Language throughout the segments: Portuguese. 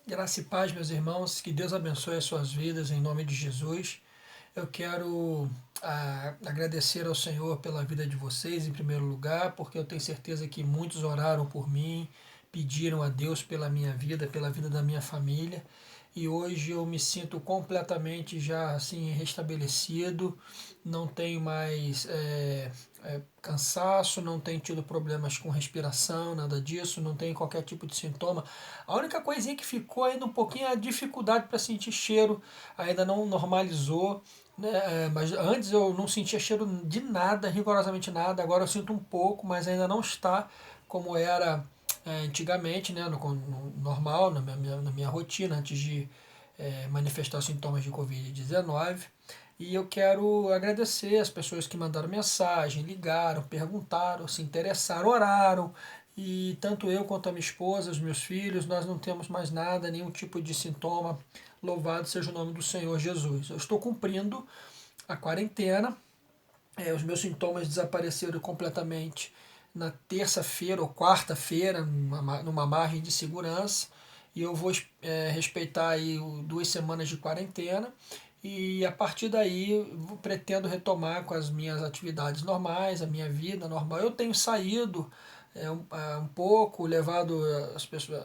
Graça e paz, meus irmãos, que Deus abençoe as suas vidas em nome de Jesus. Eu quero agradecer ao Senhor pela vida de vocês em primeiro lugar, porque eu tenho certeza que muitos oraram por mim, pediram a Deus pela minha vida, pela vida da minha família, e hoje eu me sinto completamente já assim restabelecido, não tenho mais cansaço, não tenho tido problemas com respiração, nada disso, não tenho qualquer tipo de sintoma. A única coisinha que ficou ainda um pouquinho é a dificuldade para sentir cheiro, ainda não normalizou, né? Mas antes eu não sentia cheiro de nada, rigorosamente nada, agora eu sinto um pouco, mas ainda não está como era antigamente, né? No normal, na minha rotina, antes de manifestar os sintomas de Covid-19. E eu quero agradecer as pessoas que mandaram mensagem, ligaram, perguntaram, se interessaram, oraram. E tanto eu quanto a minha esposa, os meus filhos, nós não temos mais nada, nenhum tipo de sintoma. Louvado seja o nome do Senhor Jesus. Eu estou cumprindo a quarentena. Os meus sintomas desapareceram completamente na terça-feira ou quarta-feira, numa margem de segurança. E eu vou respeitar aí 2 semanas de quarentena. E a partir daí eu pretendo retomar com as minhas atividades normais, a minha vida normal. Eu tenho saído um pouco, levado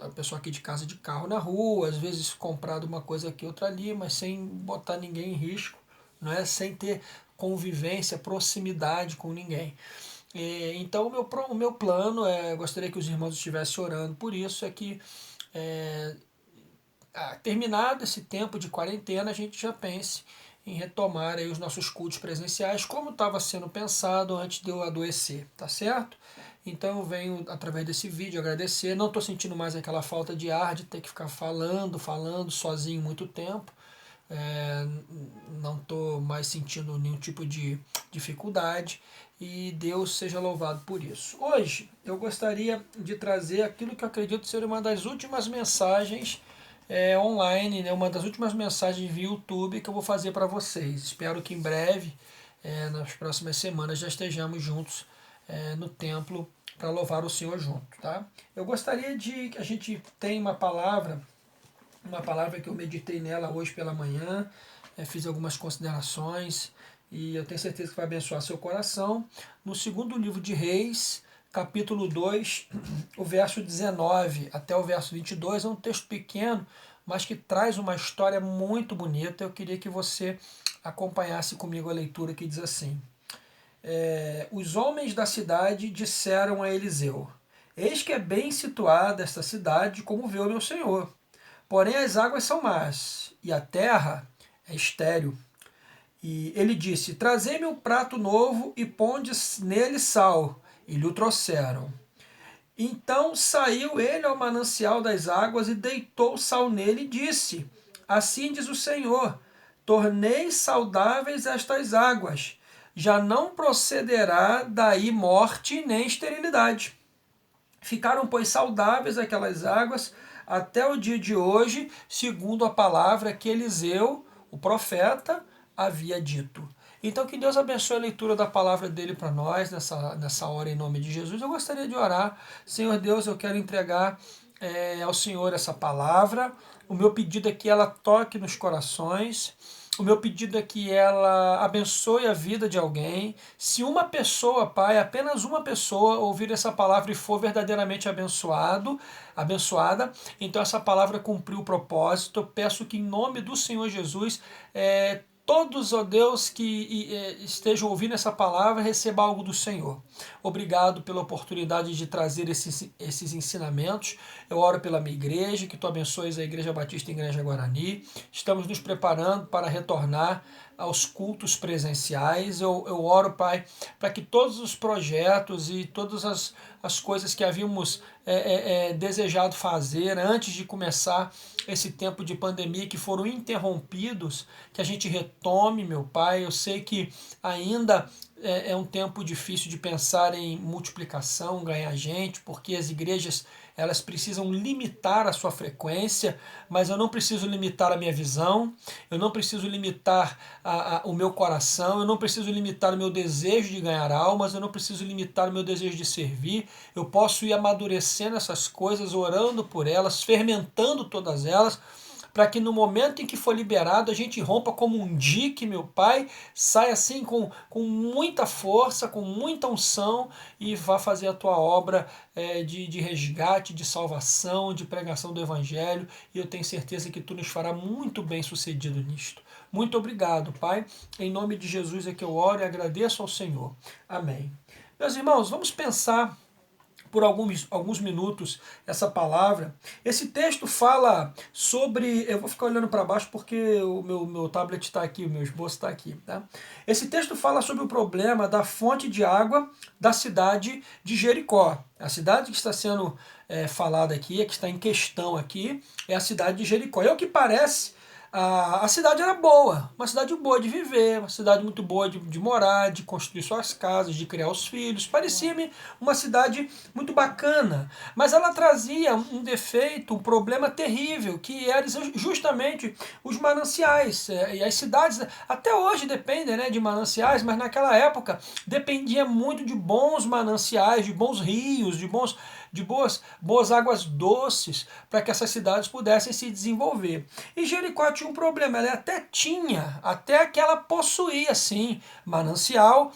a pessoa aqui de casa de carro na rua, às vezes comprado uma coisa aqui, outra ali, mas sem botar ninguém em risco, não é? Sem ter convivência, proximidade com ninguém. Então o meu plano, gostaria que os irmãos estivessem orando por isso, é que é, terminado esse tempo de quarentena, a gente já pense em retomar aí os nossos cultos presenciais, como estava sendo pensado antes de eu adoecer, tá certo? Então eu venho, através desse vídeo, agradecer. Não estou sentindo mais aquela falta de ar de ter que ficar falando sozinho muito tempo. É, não estou mais sentindo nenhum tipo de dificuldade e Deus seja louvado por isso. Hoje eu gostaria de trazer aquilo que eu acredito ser uma das últimas mensagens online, né, uma das últimas mensagens via YouTube que eu vou fazer para vocês. Espero que em breve, nas próximas semanas, já estejamos juntos no templo para louvar o Senhor junto. Tá? Eu gostaria de que a gente tenha uma palavra que eu meditei nela hoje pela manhã, fiz algumas considerações e eu tenho certeza que vai abençoar seu coração. No segundo livro de Reis, capítulo 2, o verso 19 até o verso 22, é um texto pequeno, mas que traz uma história muito bonita. Eu queria que você acompanhasse comigo a leitura, que diz assim: os homens da cidade disseram a Eliseu: Eis que é bem situada esta cidade, como vê o meu senhor. Porém as águas são más, e a terra é estéril. E ele disse: Trazei-me um prato novo e ponde nele sal. E lhe o trouxeram. Então saiu ele ao manancial das águas e deitou sal nele e disse: Assim diz o Senhor: Tornei saudáveis estas águas. Já não procederá daí morte nem esterilidade. Ficaram, pois, saudáveis aquelas águas até o dia de hoje, segundo a palavra que Eliseu, o profeta, havia dito. Então, que Deus abençoe a leitura da palavra dele para nós nessa hora, em nome de Jesus. Eu gostaria de orar. Senhor Deus, eu quero entregar ao Senhor essa palavra. O meu pedido é que ela toque nos corações. O meu pedido é que ela abençoe a vida de alguém. Se uma pessoa, Pai, apenas uma pessoa ouvir essa palavra e for verdadeiramente abençoada, então essa palavra cumpriu o propósito. Eu peço que em nome do Senhor Jesus, todos, ó Deus, que estejam ouvindo essa palavra, recebam algo do Senhor. Obrigado pela oportunidade de trazer esses ensinamentos. Eu oro pela minha igreja, que tu abençoes a Igreja Batista em Igreja Guarani. Estamos nos preparando para retornar aos cultos presenciais. Eu oro, Pai, para que todos os projetos e todas as coisas que havíamos desejado fazer antes de começar esse tempo de pandemia, que foram interrompidos, que a gente retome, meu Pai. Eu sei que ainda é um tempo difícil de pensar em multiplicação, ganhar gente, porque as igrejas elas precisam limitar a sua frequência, mas eu não preciso limitar a minha visão, eu não preciso limitar o meu coração, eu não preciso limitar o meu desejo de ganhar almas, eu não preciso limitar o meu desejo de servir, eu posso ir amadurecendo essas coisas, orando por elas, fermentando todas elas, para que no momento em que for liberado a gente rompa como um dique, meu Pai, saia assim com muita força, com muita unção e vá fazer a tua obra de resgate, de salvação, de pregação do Evangelho, e eu tenho certeza que tu nos fará muito bem sucedido nisto. Muito obrigado, Pai. Em nome de Jesus é que eu oro e agradeço ao Senhor. Amém. Meus irmãos, vamos pensar por alguns minutos essa palavra. Esse texto fala sobre... Eu vou ficar olhando para baixo porque o meu tablet está aqui, o meu esboço está aqui. Tá? Esse texto fala sobre o problema da fonte de água da cidade de Jericó. A cidade que está sendo falada aqui, que está em questão aqui, é a cidade de Jericó. E ao que parece, a cidade era boa, uma cidade boa de viver, uma cidade muito boa de morar, de construir suas casas, de criar os filhos. Parecia-me uma cidade muito bacana, mas ela trazia um defeito, um problema terrível, que era justamente os mananciais. E as cidades até hoje dependem, né, de mananciais, mas naquela época dependia muito de bons mananciais, de bons rios, de boas águas doces, para que essas cidades pudessem se desenvolver. E Jericó tinha um problema, ela até que ela possuía, sim, manancial,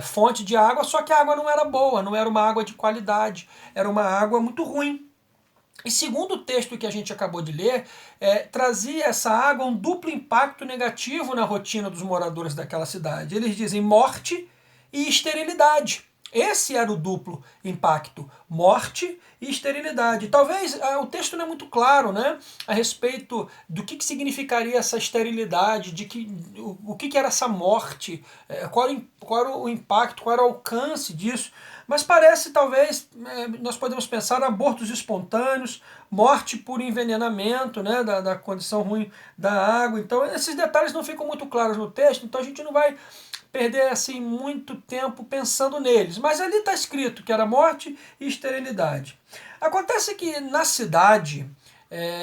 fonte de água, só que a água não era boa, não era uma água de qualidade, era uma água muito ruim. E segundo o texto que a gente acabou de ler, trazia essa água um duplo impacto negativo na rotina dos moradores daquela cidade. Eles dizem morte e esterilidade. Esse era o duplo impacto, morte e esterilidade. Talvez o texto não é muito claro, né, a respeito do que significaria essa esterilidade, o que era essa morte, qual era o impacto, qual era o alcance disso. Mas parece, talvez, nós podemos pensar em abortos espontâneos, morte por envenenamento, né, da condição ruim da água. Então esses detalhes não ficam muito claros no texto, então a gente não vai perder assim muito tempo pensando neles. Mas ali está escrito que era morte e esterilidade. Acontece que na cidade,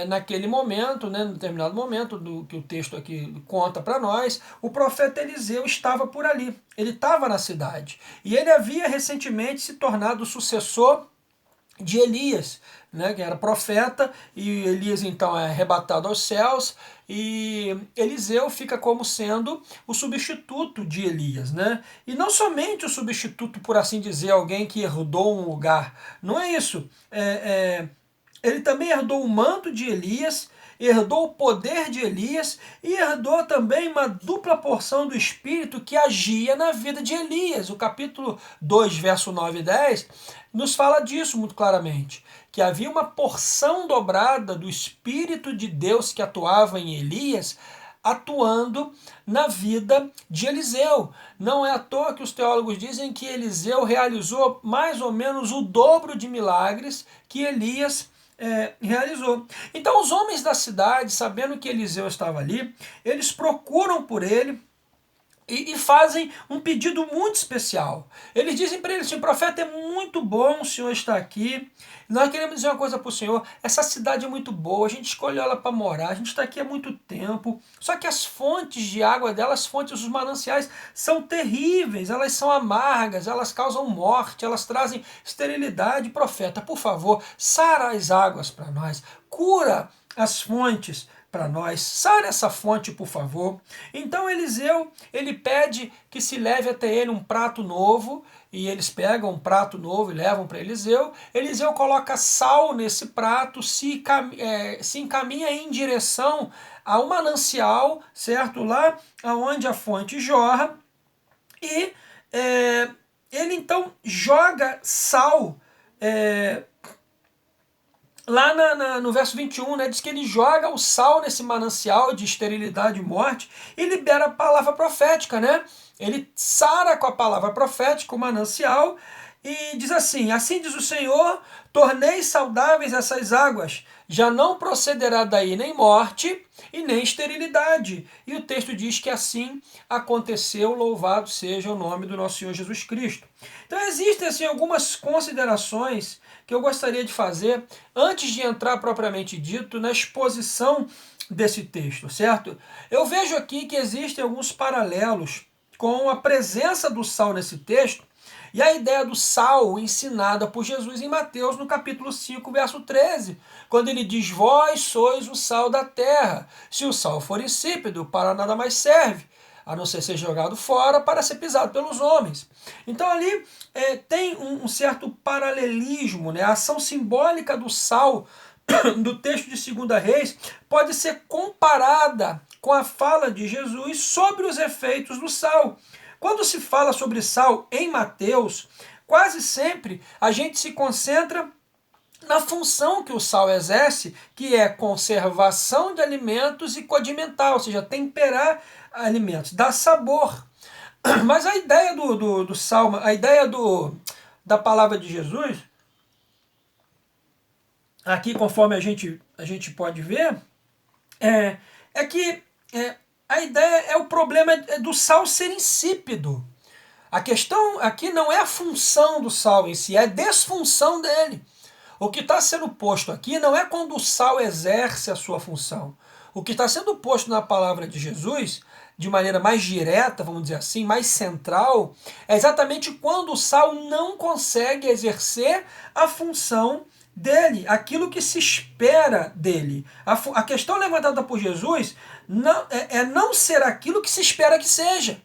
naquele momento, né, no determinado momento do que o texto aqui conta para nós, o profeta Eliseu estava por ali. Ele estava na cidade. E ele havia recentemente se tornado o sucessor de Elias, né, que era profeta, e Elias então é arrebatado aos céus, e Eliseu fica como sendo o substituto de Elias, né? E não somente o substituto, por assim dizer, alguém que herdou um lugar, não é isso. Ele também herdou o manto de Elias, herdou o poder de Elias e herdou também uma dupla porção do Espírito que agia na vida de Elias. O capítulo 2, verso 9 e 10, nos fala disso muito claramente, que havia uma porção dobrada do Espírito de Deus que atuava em Elias, atuando na vida de Eliseu. Não é à toa que os teólogos dizem que Eliseu realizou mais ou menos o dobro de milagres que Elias realizou. Então os homens da cidade, sabendo que Eliseu estava ali, eles procuram por ele e fazem um pedido muito especial. Eles dizem para ele assim: profeta, é muito bom o senhor estar aqui. Nós queremos dizer uma coisa para o senhor: essa cidade é muito boa, a gente escolheu ela para morar, a gente está aqui há muito tempo. Só que as fontes de água dela, as fontes dos mananciais, são terríveis, elas são amargas, elas causam morte, elas trazem esterilidade. Profeta, por favor, sara as águas para nós, cura as fontes para nós, sara essa fonte, por favor. Então Eliseu, ele pede que se leve até ele um prato novo, e eles pegam um prato novo e levam para Eliseu. Eliseu coloca sal nesse prato, se encaminha em direção ao manancial, certo? Lá onde a fonte jorra, e ele então joga sal lá no verso 21, né, diz que ele joga o sal nesse manancial de esterilidade e morte e libera a palavra profética, né? Ele sara com a palavra profética o manancial e diz assim: assim diz o Senhor, tornei saudáveis essas águas, já não procederá daí nem morte e nem esterilidade. E o texto diz que assim aconteceu, louvado seja o nome do nosso Senhor Jesus Cristo. Então existem assim algumas considerações que eu gostaria de fazer antes de entrar propriamente dito na exposição desse texto, certo? Eu vejo aqui que existem alguns paralelos com a presença do sal nesse texto e a ideia do sal ensinada por Jesus em Mateus no capítulo 5, verso 13, quando ele diz: vós sois o sal da terra, se o sal for insípido, para nada mais serve, a não ser jogado fora para ser pisado pelos homens. Então ali tem um certo paralelismo, né? A ação simbólica do sal do texto de 2 Reis pode ser comparada com a fala de Jesus sobre os efeitos do sal. Quando se fala sobre sal em Mateus, quase sempre a gente se concentra na função que o sal exerce, que é conservação de alimentos e condimentar, ou seja, temperar alimentos, dar sabor. Mas a ideia do sal, a ideia da palavra de Jesus, aqui conforme a gente pode ver, é que a ideia o problema do sal ser insípido. A questão aqui não é a função do sal em si, é a desfunção dele. O que está sendo posto aqui não é quando o sal exerce a sua função. O que está sendo posto na palavra de Jesus, de maneira mais direta, vamos dizer assim, mais central, é exatamente quando o sal não consegue exercer a função dele, aquilo que se espera dele. A questão levantada por Jesus não ser aquilo que se espera que seja.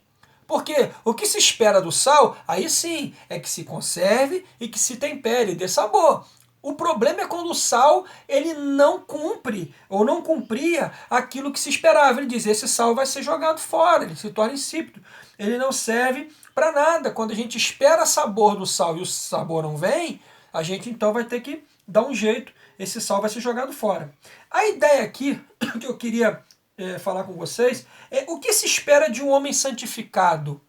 Porque o que se espera do sal, aí sim, é que se conserve e que se tempere e dê sabor. O problema é quando o sal ele não cumpre ou não cumpria aquilo que se esperava. Ele diz: esse sal vai ser jogado fora, ele se torna insípido, ele não serve para nada. Quando a gente espera sabor do sal e o sabor não vem, a gente então vai ter que dar um jeito, esse sal vai ser jogado fora. A ideia aqui que eu queria falar com vocês é: o que se espera de um homem santificado?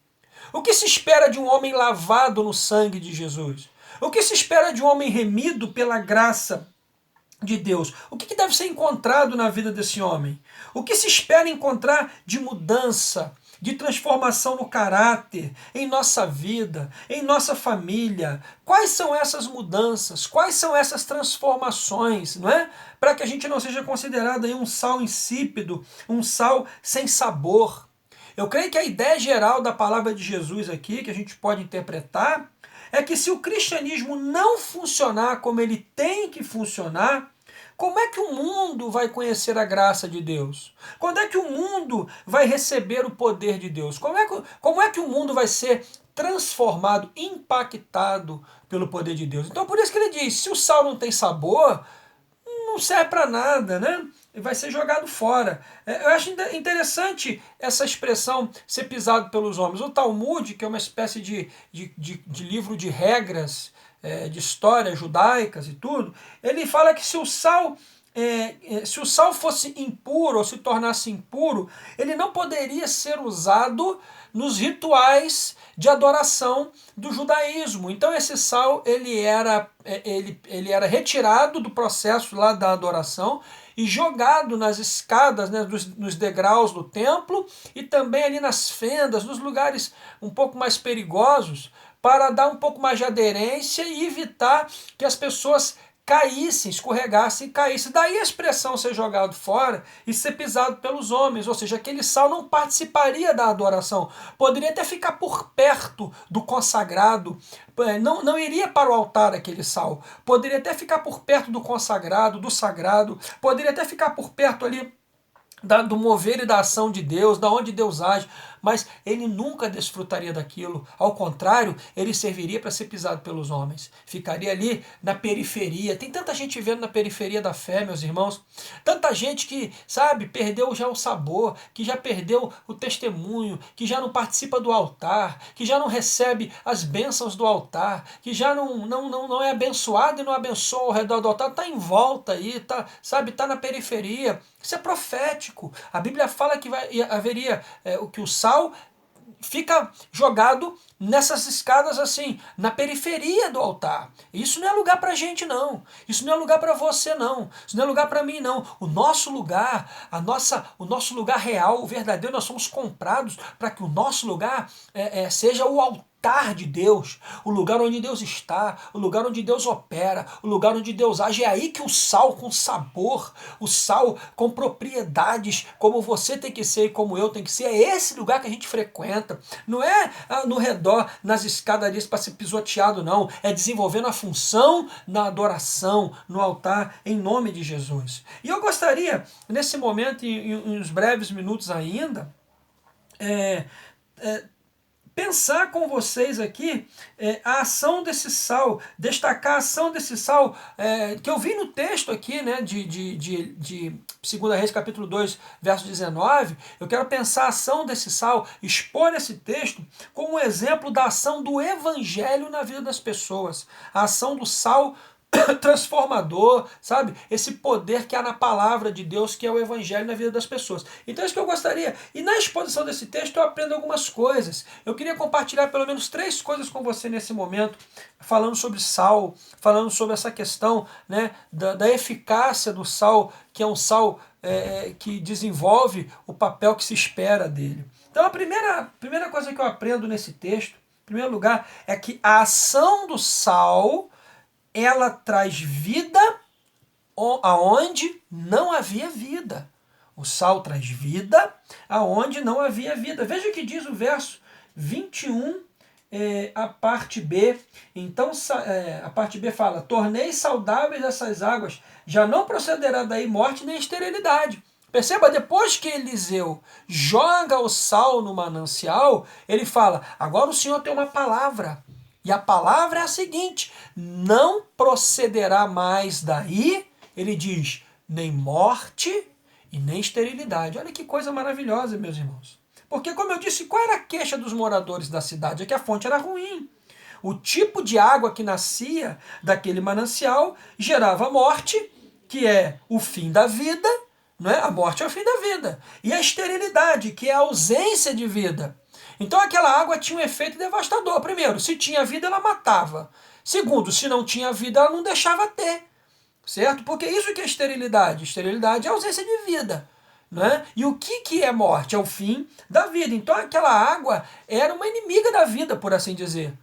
O que se espera de um homem lavado no sangue de Jesus? O que se espera de um homem remido pela graça de Deus? O que deve ser encontrado na vida desse homem? O que se espera encontrar de mudança, de transformação no caráter, em nossa vida, em nossa família? Quais são essas mudanças? Quais são essas transformações, não é? Para que a gente não seja considerado aí um sal insípido, um sal sem sabor. Eu creio que a ideia geral da palavra de Jesus aqui, que a gente pode interpretar, é que se o cristianismo não funcionar como ele tem que funcionar, como é que o mundo vai conhecer a graça de Deus? Quando é que o mundo vai receber o poder de Deus? Como é que o mundo vai ser transformado, impactado pelo poder de Deus? Então por isso que ele diz: se o sal não tem sabor, não serve para nada, né? Vai ser jogado fora. Eu acho interessante essa expressão ser pisado pelos homens. O Talmud, que é uma espécie de livro de regras, de histórias judaicas e tudo, ele fala que se o sal fosse impuro ou se tornasse impuro, ele não poderia ser usado nos rituais de adoração do judaísmo. Então esse sal ele era retirado do processo lá da adoração e jogado nas escadas, né, nos degraus do templo e também ali nas fendas, nos lugares um pouco mais perigosos, para dar um pouco mais de aderência e evitar que as pessoas caíssem, escorregassem e caíssem. Daí a expressão ser jogado fora e ser pisado pelos homens, ou seja, aquele sal não participaria da adoração, poderia até ficar por perto do consagrado, não iria para o altar aquele sal, poderia até ficar por perto do consagrado, do sagrado, poderia até ficar por perto ali do mover e da ação de Deus, da onde Deus age, mas ele nunca desfrutaria daquilo. Ao contrário, ele serviria para ser pisado pelos homens. Ficaria ali na periferia. Tem tanta gente vivendo na periferia da fé, meus irmãos. Tanta gente que, sabe, perdeu já o sabor, que já perdeu o testemunho, que já não participa do altar, que já não recebe as bênçãos do altar, que já não é abençoado e não abençoa ao redor do altar, está em volta aí, está na periferia. Isso é profético. A Bíblia fala que haveria que o sal fica jogado nessas escadas assim, na periferia do altar. Isso não é lugar para gente não. Isso não é lugar para você não. Isso não é lugar para mim não. O nosso lugar, o nosso lugar real, o verdadeiro, nós somos comprados para que o nosso lugar seja o altar de Deus, o lugar onde Deus está, o lugar onde Deus opera, o lugar onde Deus age. É aí que o sal com sabor, o sal com propriedades, como você tem que ser e como eu tenho que ser, é esse lugar que a gente frequenta. Não é no redor, nas escadarias para ser pisoteado, não. É desenvolvendo a função na adoração, no altar, em nome de Jesus. E eu gostaria, nesse momento, em uns breves minutos ainda, pensar com vocês aqui a ação desse sal, destacar a ação desse sal, que eu vi no texto aqui, né, de 2 Reis capítulo 2, verso 19, eu quero pensar a ação desse sal, expor esse texto como um exemplo da ação do evangelho na vida das pessoas, a ação do sal transformador, sabe? Esse poder que há na palavra de Deus, que é o evangelho na vida das pessoas. Então é isso que eu gostaria. E na exposição desse texto eu aprendo algumas coisas. Eu queria compartilhar pelo menos 3 coisas com você nesse momento, falando sobre sal, falando sobre essa questão, né, da eficácia do sal, que é um sal que desenvolve o papel que se espera dele. Então a primeira coisa que eu aprendo nesse texto, em primeiro lugar, é que a ação do sal, ela traz vida aonde não havia vida. O sal traz vida aonde não havia vida. Veja o que diz o verso 21, a parte B. Então, a parte B fala: tornei saudáveis essas águas, já não procederá daí morte nem esterilidade. Perceba, depois que Eliseu joga o sal no manancial, ele fala: agora o Senhor tem uma palavra. E a palavra é a seguinte: não procederá mais daí, ele diz, nem morte e nem esterilidade. Olha que coisa maravilhosa, meus irmãos. Porque, como eu disse, qual era a queixa dos moradores da cidade? É que a fonte era ruim. O tipo de água que nascia daquele manancial gerava morte, que é o fim da vida, não é? A morte é o fim da vida. E a esterilidade, que é a ausência de vida. Então aquela água tinha um efeito devastador. Primeiro, se tinha vida, ela matava. Segundo, se não tinha vida, ela não deixava ter. Certo? Porque isso que é esterilidade. Esterilidade é ausência de vida. Né? E o que é morte? É o fim da vida. Então aquela água era uma inimiga da vida, por assim dizer.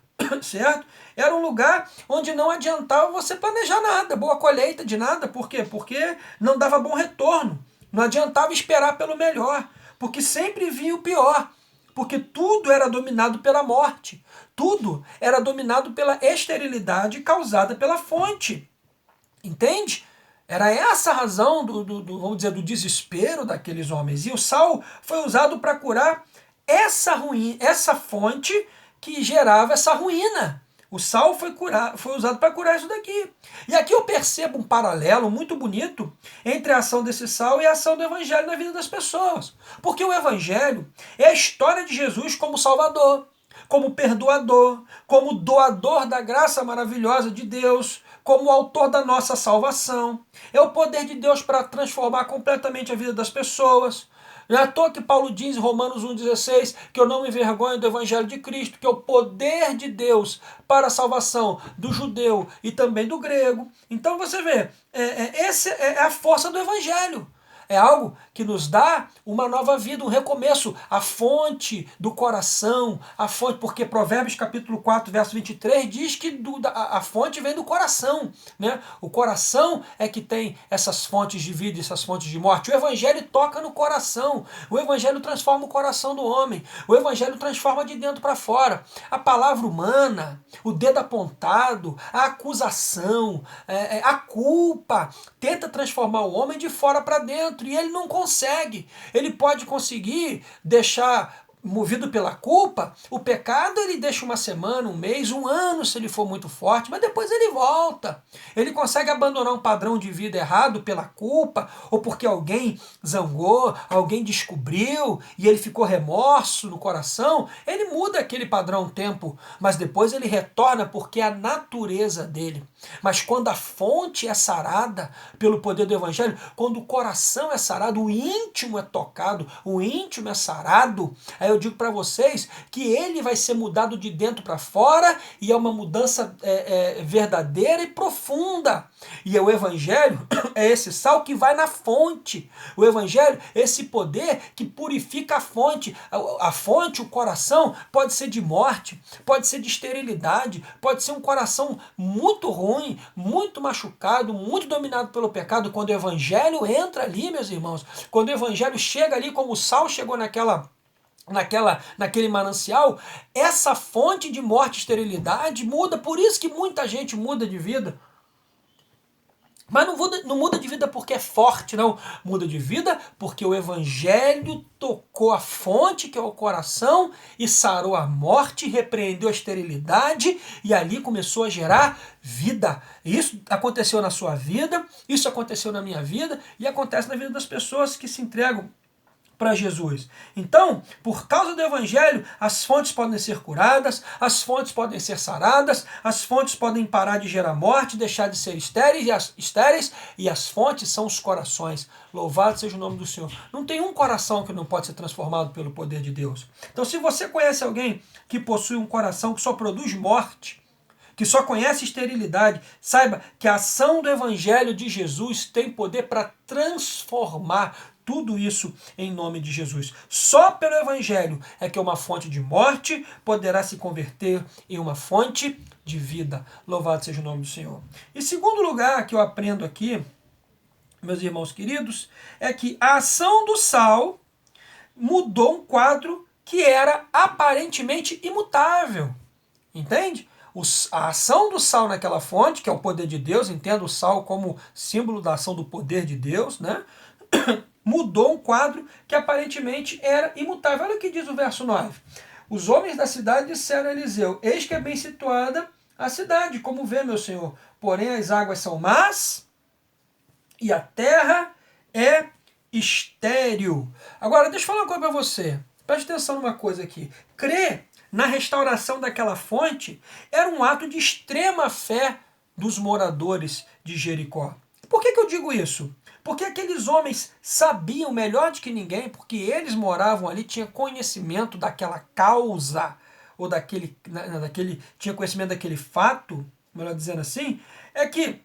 Certo? Era um lugar onde não adiantava você planejar nada, boa colheita de nada. Por quê? Porque não dava bom retorno. Não adiantava esperar pelo melhor. Porque sempre vinha o pior. Porque tudo era dominado pela morte. Tudo era dominado pela esterilidade causada pela fonte. Entende? Era essa a razão vamos dizer, do desespero daqueles homens. E o sal foi usado para curar essa fonte que gerava essa ruína. O sal foi usado para curar isso daqui. E aqui eu percebo um paralelo muito bonito entre a ação desse sal e a ação do evangelho na vida das pessoas. Porque o evangelho é a história de Jesus como Salvador, como perdoador, como doador da graça maravilhosa de Deus, como autor da nossa salvação. É o poder de Deus para transformar completamente a vida das pessoas. Não é à toa que Paulo diz em Romanos 1,16 que eu não me envergonho do Evangelho de Cristo, que é o poder de Deus para a salvação do judeu e também do grego. Então você vê, essa é a força do Evangelho. É algo que nos dá uma nova vida, um recomeço, a fonte do coração, a fonte, porque Provérbios capítulo 4, verso 23 diz que a fonte vem do coração, né? O coração é que tem essas fontes de vida, essas fontes de morte. O evangelho toca no coração, o evangelho transforma o coração do homem, o evangelho transforma de dentro para fora. A palavra humana, o dedo apontado, a acusação, a culpa, tenta transformar o homem de fora para dentro. E ele não consegue. Ele pode conseguir deixar movido pela culpa, o pecado ele deixa uma semana, um mês, um ano se ele for muito forte, mas depois ele volta. Ele consegue abandonar um padrão de vida errado pela culpa, ou porque alguém zangou, alguém descobriu e ele ficou remorso no coração. Ele muda aquele padrão um tempo, mas depois ele retorna porque é a natureza dele. Mas quando a fonte é sarada pelo poder do evangelho, quando o coração é sarado, o íntimo é tocado, o íntimo é sarado, aí eu digo para vocês que ele vai ser mudado de dentro para fora, e é uma mudança verdadeira e profunda. E o evangelho é esse sal que vai na fonte. O evangelho é esse poder que purifica a fonte. A fonte, o coração, pode ser de morte, pode ser de esterilidade, pode ser um coração muito ruim, muito machucado, muito dominado pelo pecado. Quando o evangelho entra ali, meus irmãos, quando o evangelho chega ali como o sal chegou naquele manancial, essa fonte de morte e esterilidade muda. Por isso que muita gente muda de vida. Mas não muda de vida porque é forte, não. Muda de vida porque o evangelho tocou a fonte, que é o coração, e sarou a morte, repreendeu a esterilidade, e ali começou a gerar vida. Isso aconteceu na sua vida, isso aconteceu na minha vida, e acontece na vida das pessoas que se entregam para Jesus. Então, por causa do evangelho, as fontes podem ser curadas, as fontes podem ser saradas, as fontes podem parar de gerar morte, deixar de ser estéreis, e as fontes são os corações. Louvado seja o nome do Senhor. Não tem um coração que não pode ser transformado pelo poder de Deus. Então, se você conhece alguém que possui um coração que só produz morte, que só conhece esterilidade, saiba que a ação do evangelho de Jesus tem poder para transformar tudo isso em nome de Jesus. Só pelo evangelho é que uma fonte de morte poderá se converter em uma fonte de vida. Louvado seja o nome do Senhor. E segundo lugar que eu aprendo aqui, meus irmãos queridos, é que a ação do sal mudou um quadro que era aparentemente imutável. Entende? A ação do sal naquela fonte, que é o poder de Deus, entenda o sal como símbolo da ação do poder de Deus, né? Mudou um quadro que aparentemente era imutável. Olha o que diz o verso 9. Os homens da cidade disseram a Eliseu: eis que é bem situada a cidade, como vê, meu senhor. Porém as águas são más e a terra é estéril. Agora, deixa eu falar uma coisa para você. Preste atenção numa coisa aqui. Crer na restauração daquela fonte era um ato de extrema fé dos moradores de Jericó. Por que eu digo isso? Porque aqueles homens sabiam melhor do que ninguém, porque eles moravam ali, tinham conhecimento daquela causa, ou tinha conhecimento daquele fato, melhor dizendo assim, é que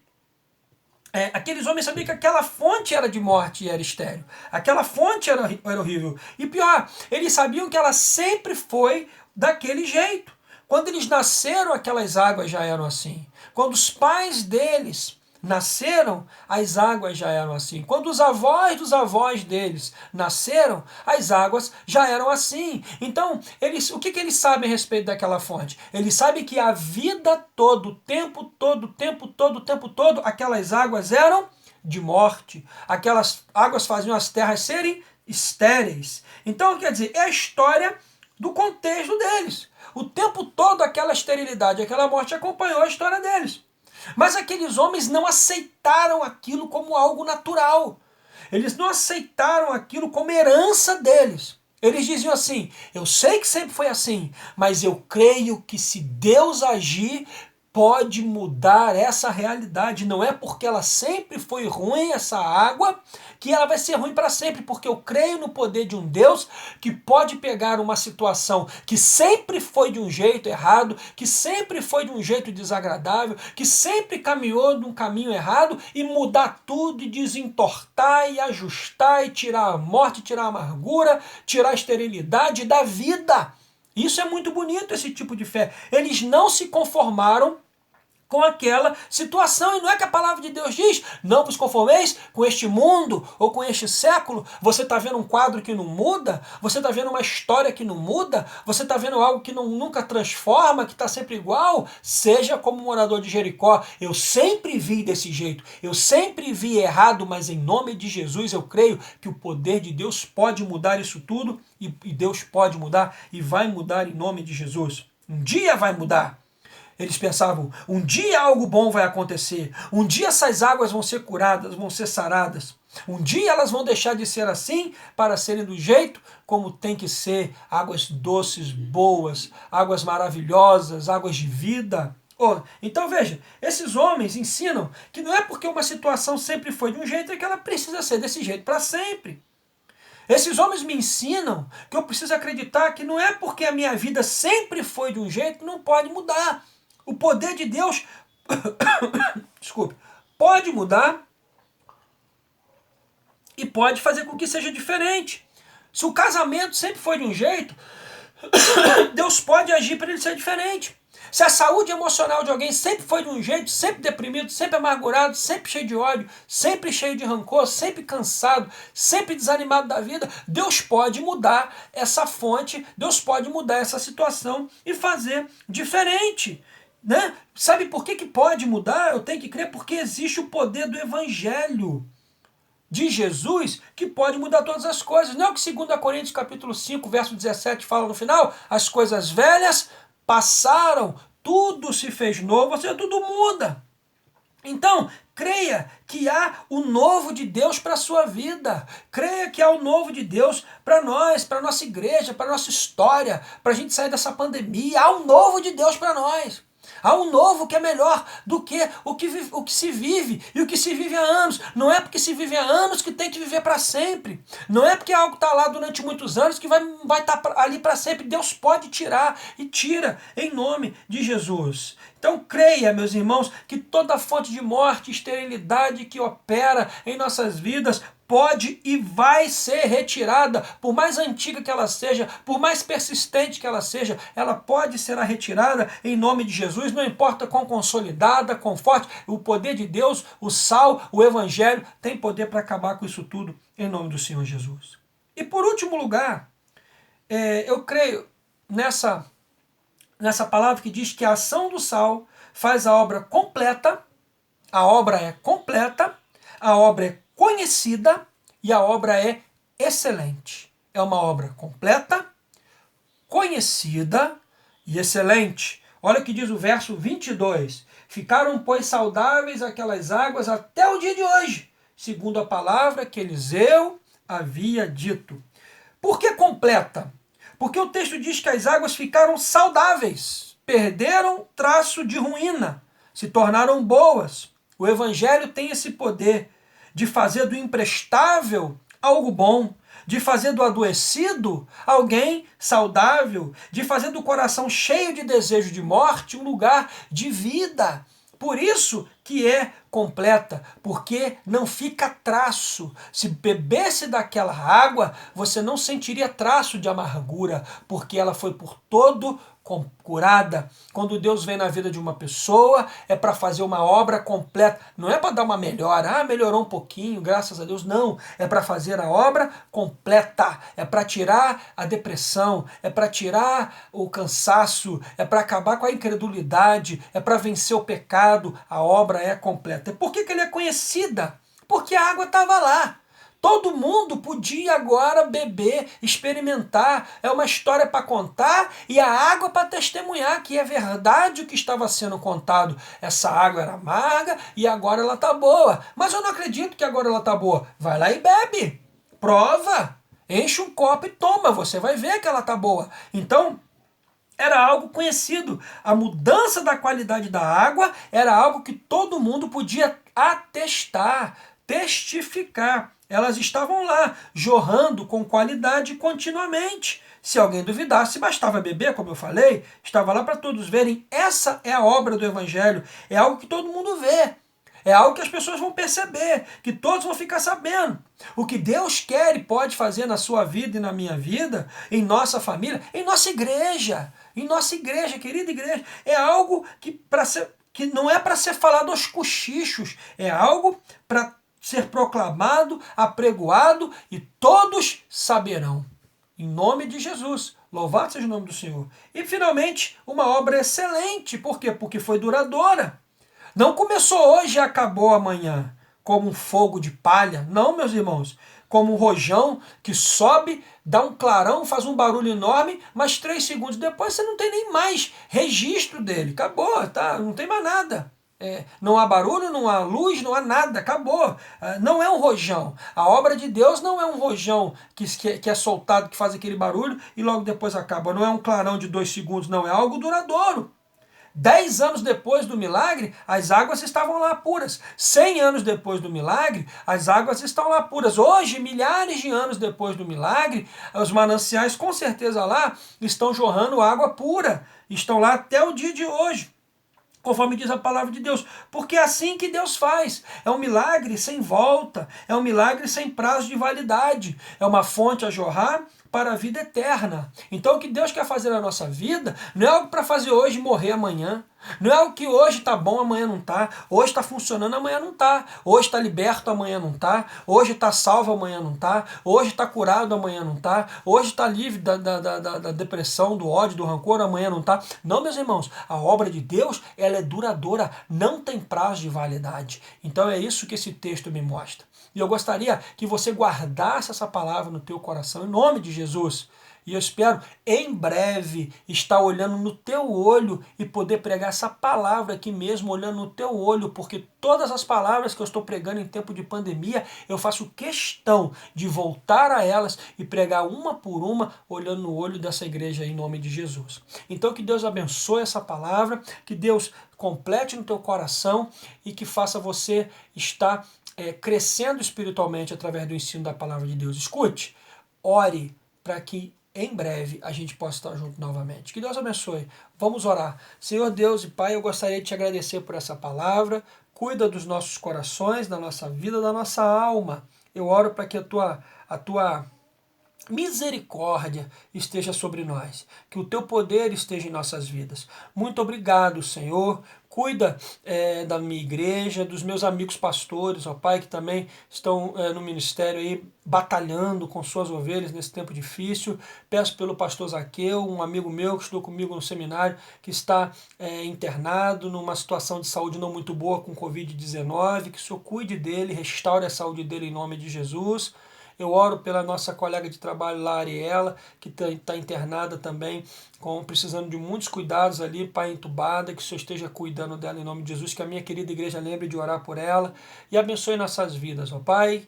aqueles homens sabiam que aquela fonte era de morte e era estéril. Aquela fonte era horrível. E pior, eles sabiam que ela sempre foi daquele jeito. Quando eles nasceram, aquelas águas já eram assim. Quando os pais deles nasceram, as águas já eram assim. Quando os avós dos avós deles nasceram, as águas já eram assim. Então, o que eles sabem a respeito daquela fonte? Eles sabem que a vida toda, o tempo todo, aquelas águas eram de morte. Aquelas águas faziam as terras serem estéreis. Então, quer dizer, é a história do contexto deles. O tempo todo aquela esterilidade, aquela morte acompanhou a história deles. Mas aqueles homens não aceitaram aquilo como algo natural. Eles não aceitaram aquilo como herança deles. Eles diziam assim: eu sei que sempre foi assim, mas eu creio que se Deus agir, pode mudar essa realidade. Não é porque ela sempre foi ruim, essa água, que ela vai ser ruim para sempre, porque eu creio no poder de um Deus que pode pegar uma situação que sempre foi de um jeito errado, que sempre foi de um jeito desagradável, que sempre caminhou de um caminho errado, e mudar tudo, e desentortar, e ajustar, e tirar a morte, tirar a amargura, tirar a esterilidade da vida. Isso é muito bonito, esse tipo de fé. Eles não se conformaram com aquela situação. E não é que a palavra de Deus diz: não vos conformeis com este mundo ou com este século. Você está vendo um quadro que não muda? Você está vendo uma história que não muda? Você está vendo algo que nunca transforma, que está sempre igual? Seja como morador de Jericó. Eu sempre vi desse jeito. Eu sempre vi errado, mas em nome de Jesus eu creio que o poder de Deus pode mudar isso tudo, e Deus pode mudar e vai mudar em nome de Jesus. Um dia vai mudar. Eles pensavam: um dia algo bom vai acontecer, um dia essas águas vão ser curadas, vão ser saradas, um dia elas vão deixar de ser assim para serem do jeito como tem que ser, águas doces, boas, águas maravilhosas, águas de vida. Então veja, esses homens ensinam que não é porque uma situação sempre foi de um jeito é que ela precisa ser desse jeito para sempre. Esses homens me ensinam que eu preciso acreditar que não é porque a minha vida sempre foi de um jeito que não pode mudar. O poder de Deus, desculpe, pode mudar e pode fazer com que seja diferente. Se o casamento sempre foi de um jeito, Deus pode agir para ele ser diferente. Se a saúde emocional de alguém sempre foi de um jeito, sempre deprimido, sempre amargurado, sempre cheio de ódio, sempre cheio de rancor, sempre cansado, sempre desanimado da vida, Deus pode mudar essa fonte, Deus pode mudar essa situação e fazer diferente. Né? Sabe por que pode mudar? Eu tenho que crer porque existe o poder do Evangelho de Jesus que pode mudar todas as coisas. Não é o que 2 Coríntios capítulo 5, verso 17 fala no final? As coisas velhas passaram, tudo se fez novo, ou seja, tudo muda. Então, creia que há o novo de Deus para a sua vida. Creia que há o novo de Deus para nós, para a nossa igreja, para a nossa história, para a gente sair dessa pandemia. Há um novo de Deus para nós. Há um novo que é melhor do que o que se vive e o que se vive há anos. Não é porque se vive há anos que tem que viver para sempre. Não é porque algo está lá durante muitos anos que vai estar ali para sempre. Deus pode tirar e tira em nome de Jesus. Então creia, meus irmãos, que toda fonte de morte, esterilidade que opera em nossas vidas pode e vai ser retirada, por mais antiga que ela seja, por mais persistente que ela seja, ela pode ser retirada em nome de Jesus, não importa quão consolidada, quão forte, o poder de Deus, o sal, o evangelho, tem poder para acabar com isso tudo, em nome do Senhor Jesus. E por último lugar, eu creio nessa palavra que diz que a ação do sal faz a obra completa, a obra é completa, a obra é conhecida e a obra é excelente. É uma obra completa, conhecida e excelente. Olha o que diz o verso 22. Ficaram, pois, saudáveis aquelas águas até o dia de hoje, segundo a palavra que Eliseu havia dito. Por que completa? Porque o texto diz que as águas ficaram saudáveis, perderam traço de ruína, se tornaram boas. O evangelho tem esse poder de fazer do imprestável algo bom, de fazer do adoecido alguém saudável, de fazer do coração cheio de desejo de morte um lugar de vida. Por isso que é completa, porque não fica traço. Se bebesse daquela água, você não sentiria traço de amargura, porque ela foi por todo curada. Quando Deus vem na vida de uma pessoa, é para fazer uma obra completa. Não é para dar uma melhora, melhorou um pouquinho, graças a Deus. Não, é para fazer a obra completa. É para tirar a depressão, é para tirar o cansaço, é para acabar com a incredulidade, é para vencer o pecado. A obra é completa. Por que ele é conhecida? Porque a água estava lá. Todo mundo podia agora beber, experimentar. É uma história para contar e a água para testemunhar que é verdade o que estava sendo contado. Essa água era amarga e agora ela está boa. Mas eu não acredito que agora ela está boa. Vai lá e bebe. Prova. Enche um copo e toma. Você vai ver que ela está boa. Então, era algo conhecido. A mudança da qualidade da água era algo que todo mundo podia atestar, testificar. Elas estavam lá, jorrando com qualidade continuamente. Se alguém duvidasse, bastava beber, como eu falei, estava lá para todos verem. Essa é a obra do Evangelho. É algo que todo mundo vê. É algo que as pessoas vão perceber, que todos vão ficar sabendo. O que Deus quer e pode fazer na sua vida e na minha vida, em nossa família, em nossa igreja, querida igreja, é algo que não é para ser falado aos cochichos, é algo para ser proclamado, apregoado e todos saberão. Em nome de Jesus. Louvado seja o nome do Senhor. E finalmente, uma obra excelente. Por quê? Porque foi duradoura. Não começou hoje e acabou amanhã, como um fogo de palha. Não, meus irmãos. Como um rojão que sobe, dá um clarão, faz um barulho enorme, mas 3 segundos depois você não tem nem mais registro dele. Acabou, tá? Não tem mais nada. Não há barulho, não há luz, não há nada, acabou. Não é um rojão. A obra de Deus não é um rojão que é soltado, que faz aquele barulho e logo depois acaba. Não é um clarão de 2 segundos, não. É algo duradouro. 10 anos depois do milagre, as águas estavam lá puras. 100 anos depois do milagre, as águas estão lá puras. Hoje, milhares de anos depois do milagre, os mananciais com certeza lá estão jorrando água pura. Estão lá até o dia de hoje, conforme diz a palavra de Deus, porque é assim que Deus faz. É um milagre sem volta, é um milagre sem prazo de validade, é uma fonte a jorrar para a vida eterna. Então o que Deus quer fazer na nossa vida não é algo para fazer hoje e morrer amanhã. Não é algo que hoje está bom, amanhã não está. Hoje está funcionando, amanhã não está. Hoje está liberto, amanhã não está. Hoje está salvo, amanhã não está. Hoje está curado, amanhã não está. Hoje está livre da depressão, do ódio, do rancor, amanhã não está. Não, meus irmãos, a obra de Deus ela é duradoura, não tem prazo de validade. Então é isso que esse texto me mostra. E eu gostaria que você guardasse essa palavra no teu coração, em nome de Jesus. E eu espero, em breve, estar olhando no teu olho e poder pregar essa palavra aqui mesmo, olhando no teu olho, porque todas as palavras que eu estou pregando em tempo de pandemia, eu faço questão de voltar a elas e pregar uma por uma, olhando no olho dessa igreja em nome de Jesus. Então que Deus abençoe essa palavra, que Deus complete no teu coração e que faça você estar crescendo espiritualmente através do ensino da palavra de Deus. Escute, ore para que em breve a gente possa estar junto novamente. Que Deus abençoe. Vamos orar. Senhor Deus e Pai, eu gostaria de te agradecer por essa palavra. Cuida dos nossos corações, da nossa vida, da nossa alma. Eu oro para que a tua misericórdia esteja sobre nós, que o teu poder esteja em nossas vidas. Muito obrigado, Senhor. Cuida da minha igreja, dos meus amigos pastores, ó Pai, que também estão no ministério aí batalhando com suas ovelhas nesse tempo difícil. Peço pelo pastor Zaqueu, um amigo meu que estudou comigo no seminário, que está internado numa situação de saúde não muito boa com Covid-19, que o Senhor cuide dele, restaure a saúde dele em nome de Jesus. Eu oro pela nossa colega de trabalho lá, Ariela, que está internada também, precisando de muitos cuidados ali, pai, entubada, que o Senhor esteja cuidando dela em nome de Jesus, que a minha querida igreja lembre de orar por ela e abençoe nossas vidas, ó Pai.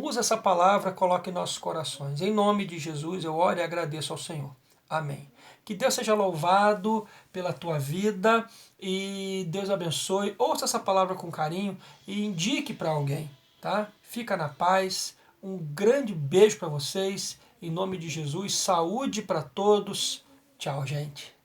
Usa essa palavra, coloque em nossos corações. Em nome de Jesus eu oro e agradeço ao Senhor. Amém. Que Deus seja louvado pela tua vida e Deus abençoe. Ouça essa palavra com carinho e indique para alguém, tá? Fica na paz. Um grande beijo para vocês, em nome de Jesus, saúde para todos. Tchau, gente.